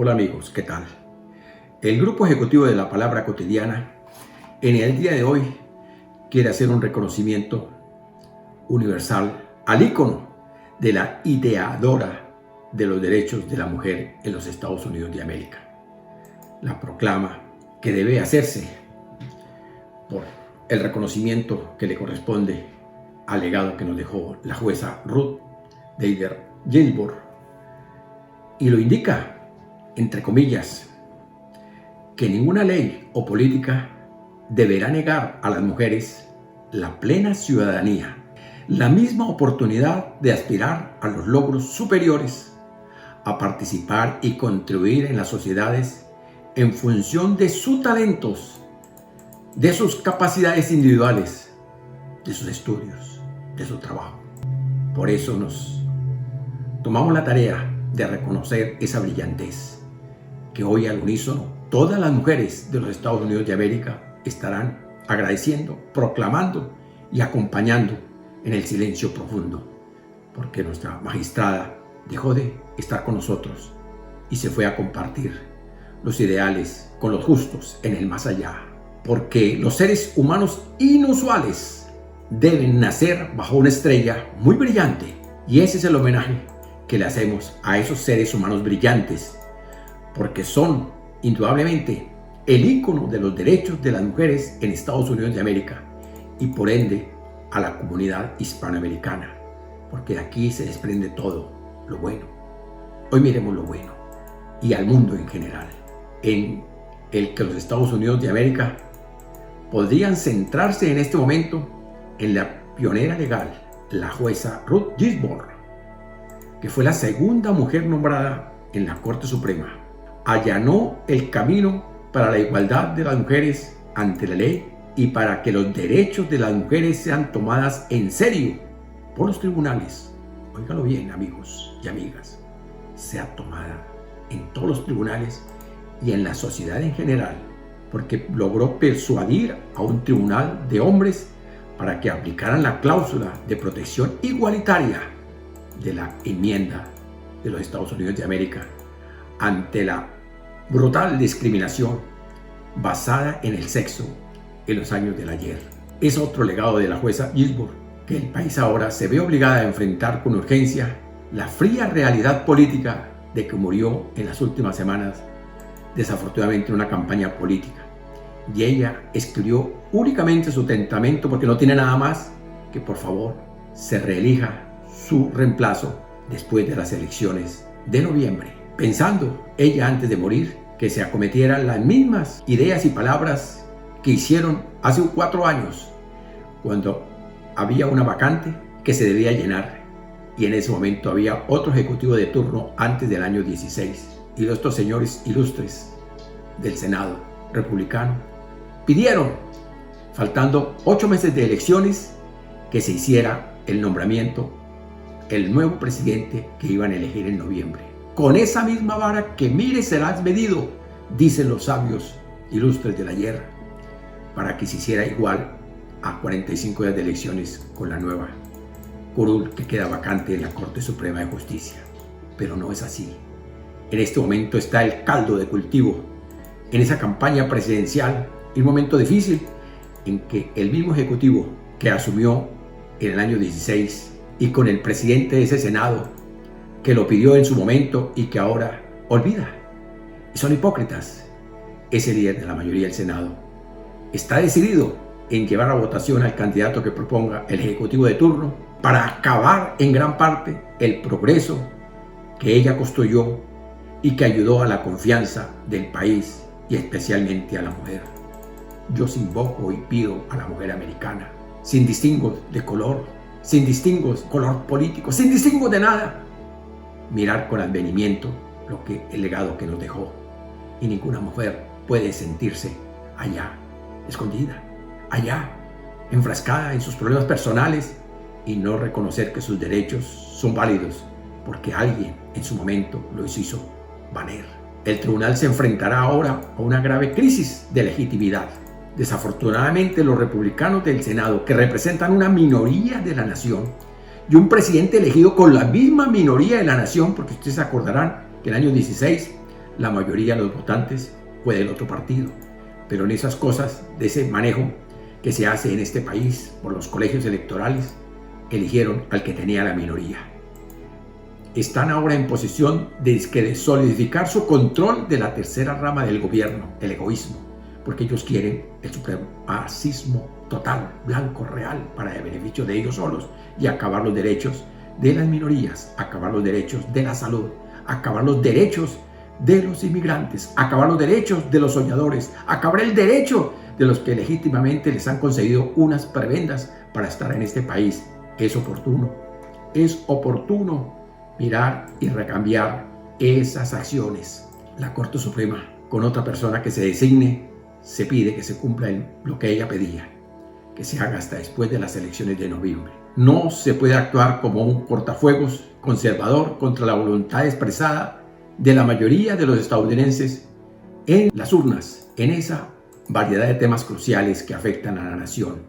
Hola amigos, ¿qué tal? El grupo ejecutivo de la Palabra Cotidiana en el día de hoy quiere hacer un reconocimiento universal al ícono de la ideadora de los derechos de la mujer en los Estados Unidos de América. La proclama que debe hacerse por el reconocimiento que le corresponde al legado que nos dejó la jueza Ruth Bader Ginsburg, y lo indica, entre comillas, que ninguna ley o política deberá negar a las mujeres la plena ciudadanía, la misma oportunidad de aspirar a los logros superiores, a participar y contribuir en las sociedades en función de sus talentos, de sus capacidades individuales, de sus estudios, de su trabajo. Por eso nos tomamos la tarea de reconocer esa brillantez que hoy al unísono todas las mujeres de los Estados Unidos de América estarán agradeciendo, proclamando y acompañando en el silencio profundo, porque nuestra magistrada dejó de estar con nosotros y se fue a compartir los ideales con los justos en el más allá, porque los seres humanos inusuales deben nacer bajo una estrella muy brillante, y ese es el homenaje que le hacemos a esos seres humanos brillantes, porque son indudablemente el ícono de los derechos de las mujeres en Estados Unidos de América y por ende a la comunidad hispanoamericana, porque de aquí se desprende todo lo bueno. Hoy miremos lo bueno y al mundo en general, en el que los Estados Unidos de América podrían centrarse en este momento en la pionera legal, la jueza Ruth Ginsburg, que fue la segunda mujer nombrada en la Corte Suprema. Allanó el camino para la igualdad de las mujeres ante la ley y para que los derechos de las mujeres sean tomadas en serio por los tribunales. Óigalo bien, amigos y amigas, sea tomada en todos los tribunales y en la sociedad en general, porque logró persuadir a un tribunal de hombres para que aplicaran la cláusula de protección igualitaria de la enmienda de los Estados Unidos de América ante la brutal discriminación basada en el sexo en los años del ayer. Es otro legado de la jueza Ginsburg, que el país ahora se ve obligada a enfrentar con urgencia la fría realidad política de que murió en las últimas semanas, desafortunadamente, en una campaña política. Y ella escribió únicamente su testamento porque no tiene nada más que, por favor, se reelija su reemplazo después de las elecciones de noviembre, pensando ella antes de morir que se acometieran las mismas ideas y palabras que hicieron hace 4 años, cuando había una vacante que se debía llenar, y en ese momento había otro ejecutivo de turno antes del año 16, y estos señores ilustres del Senado republicano pidieron, faltando 8 meses de elecciones, que se hiciera el nombramiento el nuevo presidente que iban a elegir en noviembre. Con esa misma vara que mire serás medido, dicen los sabios ilustres del ayer, para que se hiciera igual a 45 días de elecciones con la nueva curul que queda vacante en la Corte Suprema de Justicia. Pero no es así. En este momento está el caldo de cultivo en esa campaña presidencial, y un momento difícil en que el mismo ejecutivo que asumió en el año 16 y con el presidente de ese Senado que lo pidió en su momento y que ahora olvida, y son hipócritas. Ese líder de la mayoría del Senado está decidido en llevar a votación al candidato que proponga el ejecutivo de turno para acabar en gran parte el progreso que ella construyó y que ayudó a la confianza del país y especialmente a la mujer. Yo invoco y pido a la mujer americana, sin distingos de color, sin distingos color político, sin distingos de nada, mirar con advenimiento el legado que nos dejó, y ninguna mujer puede sentirse allá, escondida, allá, enfrascada en sus problemas personales y no reconocer que sus derechos son válidos porque alguien en su momento los hizo valer. El tribunal se enfrentará ahora a una grave crisis de legitimidad. Desafortunadamente, los republicanos del Senado, que representan una minoría de la nación, y un presidente elegido con la misma minoría de la nación, porque ustedes se acordarán que en el año 16 la mayoría de los votantes fue del otro partido. Pero en esas cosas, de ese manejo que se hace en este país por los colegios electorales, eligieron al que tenía la minoría. Están ahora en posición de solidificar su control de la tercera rama del gobierno, el egoísmo, porque ellos quieren el supremacismo total, blanco, real, para el beneficio de ellos solos y acabar los derechos de las minorías, acabar los derechos de la salud, acabar los derechos de los inmigrantes, acabar los derechos de los soñadores, acabar el derecho de los que legítimamente les han concedido unas prebendas para estar en este país. Es oportuno mirar y recambiar esas acciones. La Corte Suprema, con otra persona que se designe, se pide que se cumpla lo que ella pedía, que se haga hasta después de las elecciones de noviembre. No se puede actuar como un cortafuegos conservador contra la voluntad expresada de la mayoría de los estadounidenses en las urnas, en esa variedad de temas cruciales que afectan a la nación,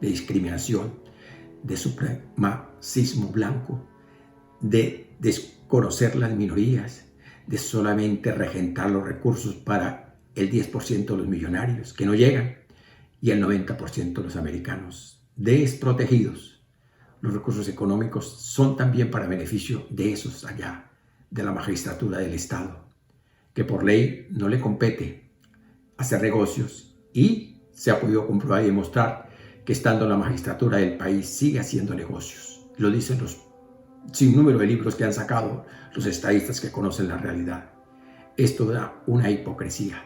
de discriminación, de supremacismo blanco, de desconocer las minorías, de solamente regentar los recursos para el 10% de los millonarios que no llegan y el 90% de los americanos desprotegidos. Los recursos económicos son también para beneficio de esos allá, de la magistratura del Estado, que por ley no le compete hacer negocios, y se ha podido comprobar y demostrar que estando en la magistratura del país sigue haciendo negocios. Lo dicen los sinnúmero de libros que han sacado los estadistas que conocen la realidad. Es toda una hipocresía.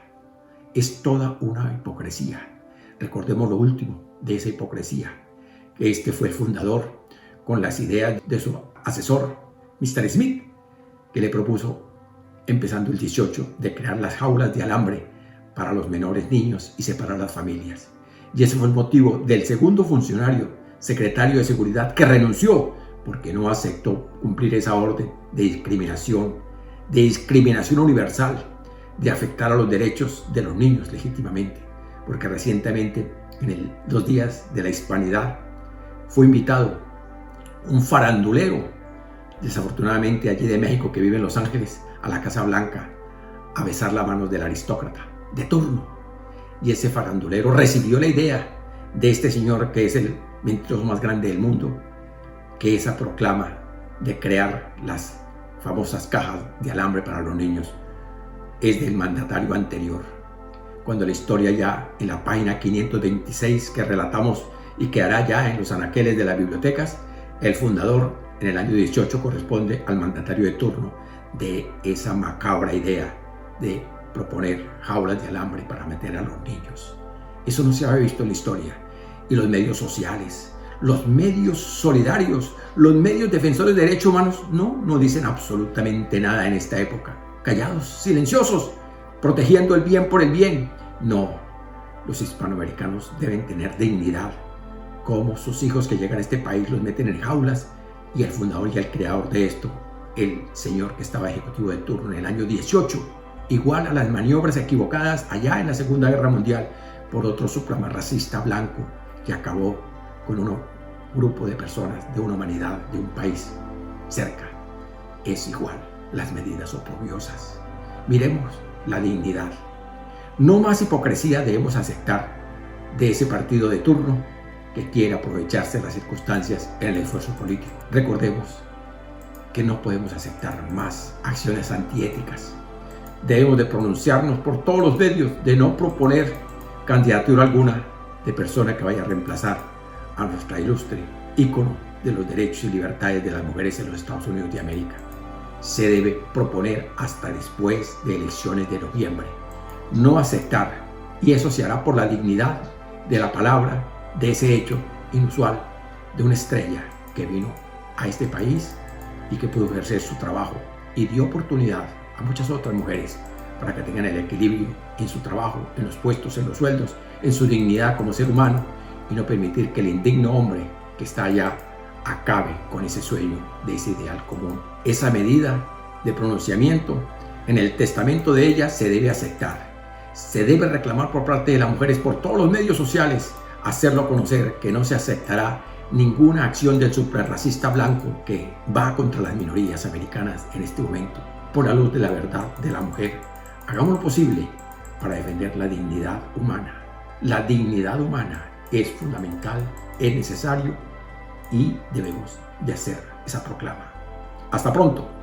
Recordemos lo último de esa hipocresía, que este fue el fundador con las ideas de su asesor, Mr. Smith, que le propuso, empezando el 18, de crear las jaulas de alambre para los menores niños y separar las familias. Y ese fue el motivo del segundo funcionario, secretario de Seguridad, que renunció porque no aceptó cumplir esa orden de discriminación universal, de afectar a los derechos de los niños legítimamente. Porque recientemente, en los días de la Hispanidad, fue invitado un farandulero, desafortunadamente allí de México, que vive en Los Ángeles, a la Casa Blanca, a besar la mano del aristócrata de turno. Y ese farandulero recibió la idea de este señor, que es el mentiroso más grande del mundo, que esa proclama de crear las famosas cajas de alambre para los niños es del mandatario anterior. Cuando la historia, ya en la página 526 que relatamos y quedará ya en los anaqueles de las bibliotecas, el fundador en el año 18 corresponde al mandatario de turno de esa macabra idea de proponer jaulas de alambre para meter a los niños. Eso no se había visto en la historia. Y los medios sociales, los medios solidarios, los medios defensores de derechos humanos no dicen absolutamente nada en esta época. Callados, silenciosos, protegiendo el bien por el bien. No, los hispanoamericanos deben tener dignidad. Como sus hijos que llegan a este país los meten en jaulas, y el fundador y el creador de esto, el señor que estaba ejecutivo de turno en el año 18, igual a las maniobras equivocadas allá en la Segunda Guerra Mundial por otro supremacista blanco que acabó con un grupo de personas, de una humanidad, de un país cerca. Es igual, las medidas oprobiosas. Miremos la dignidad. No más hipocresía debemos aceptar de ese partido de turno que quiere aprovecharse de las circunstancias en el esfuerzo político. Recordemos que no podemos aceptar más acciones antiéticas. Debemos de pronunciarnos por todos los medios de no proponer candidatura alguna de persona que vaya a reemplazar a nuestra ilustre ícono de los derechos y libertades de las mujeres en los Estados Unidos de América. Se debe proponer hasta después de elecciones de noviembre. No aceptar, y eso se hará por la dignidad de la palabra, de ese hecho inusual de una estrella que vino a este país y que pudo ejercer su trabajo y dio oportunidad a muchas otras mujeres para que tengan el equilibrio en su trabajo, en los puestos, en los sueldos, en su dignidad como ser humano, y no permitir que el indigno hombre que está allá acabe con ese sueño de ese ideal común. Esa medida de pronunciamiento en el testamento de ella se debe aceptar. Se debe reclamar por parte de las mujeres por todos los medios sociales, hacerlo conocer que no se aceptará ninguna acción del suprarracista blanco que va contra las minorías americanas en este momento, por la luz de la verdad de la mujer, Hagamos lo posible para defender la dignidad humana. La dignidad humana es fundamental, es necesario y debemos de hacer esa proclama. Hasta pronto.